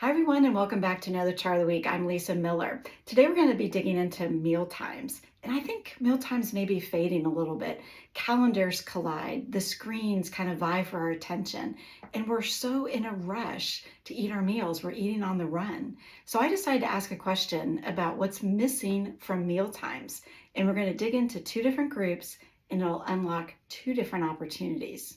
Hi everyone, and welcome back to another Chart of the Week. I'm Lisa Miller. Today we're going to be digging into meal times. And I think meal times may be fading a little bit. Calendars collide, the screens kind of vie for our attention, and we're so in a rush to eat our meals. We're eating on the run. So I decided to ask a question about what's missing from meal times. And we're going to dig into two different groups, and it'll unlock two different opportunities.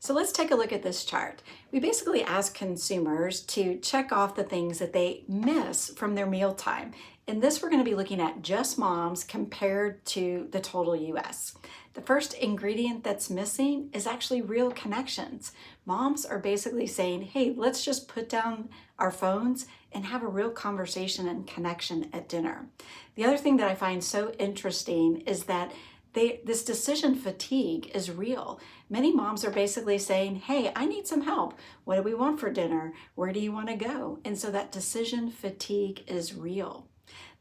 So let's take a look at this chart. We basically ask consumers to check off the things that they miss from their mealtime. In this, we're going to be looking at just moms compared to the total US. The first ingredient that's missing is actually real connections. Moms are basically saying, hey, let's just put down our phones and have a real conversation and connection at dinner. The other thing that I find so interesting is that this decision fatigue is real. Many moms are basically saying, hey, I need some help. What do we want for dinner? Where do you want to go? And so that decision fatigue is real.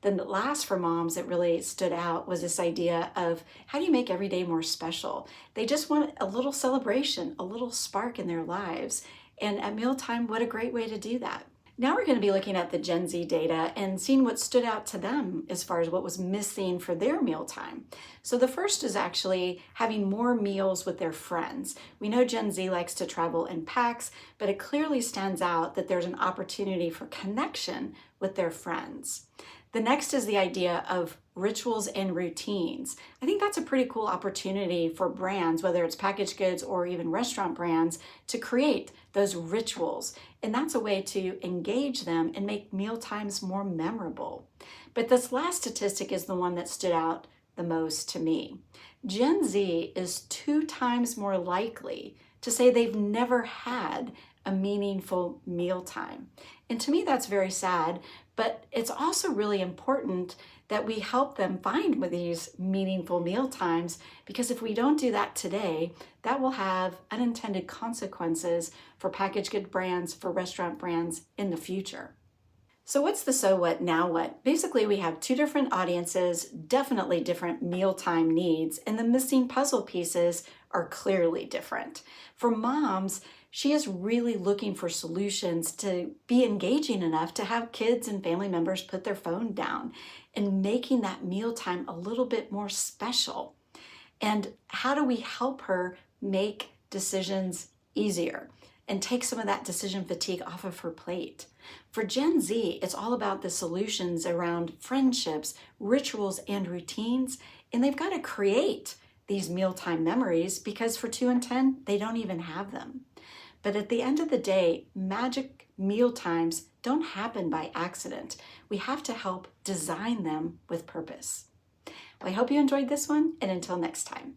Then the last for moms that really stood out was this idea of how do you make every day more special? They just want a little celebration, a little spark in their lives. And at mealtime, what a great way to do that. Now we're going to be looking at the Gen Z data and seeing what stood out to them as far as what was missing for their mealtime. So the first is actually having more meals with their friends. We know Gen Z likes to travel in packs, but it clearly stands out that there's an opportunity for connection with their friends. The next is the idea of rituals and routines. I think that's a pretty cool opportunity for brands, whether it's packaged goods or even restaurant brands, to create those rituals. And that's a way to engage them and make meal times more memorable. But this last statistic is the one that stood out the most to me. Gen Z is 2 times more likely to say they've never had a meaningful mealtime. And to me, that's very sad, but it's also really important that we help them find these meaningful meal times, because if we don't do that today, that will have unintended consequences for packaged good brands, for restaurant brands in the future. So what's the so what, now what? Basically, we have 2 different audiences, definitely different mealtime needs, and the missing puzzle pieces are clearly different. For moms, she is really looking for solutions to be engaging enough to have kids and family members put their phone down and making that mealtime a little bit more special. And how do we help her make decisions easier and take some of that decision fatigue off of her plate? For Gen Z, it's all about the solutions around friendships, rituals, and routines, and they've got to create these mealtime memories because for 2 and 10, they don't even have them. But at the end of the day, magic meal times don't happen by accident. We have to help design them with purpose. Well, I hope you enjoyed this one, and until next time.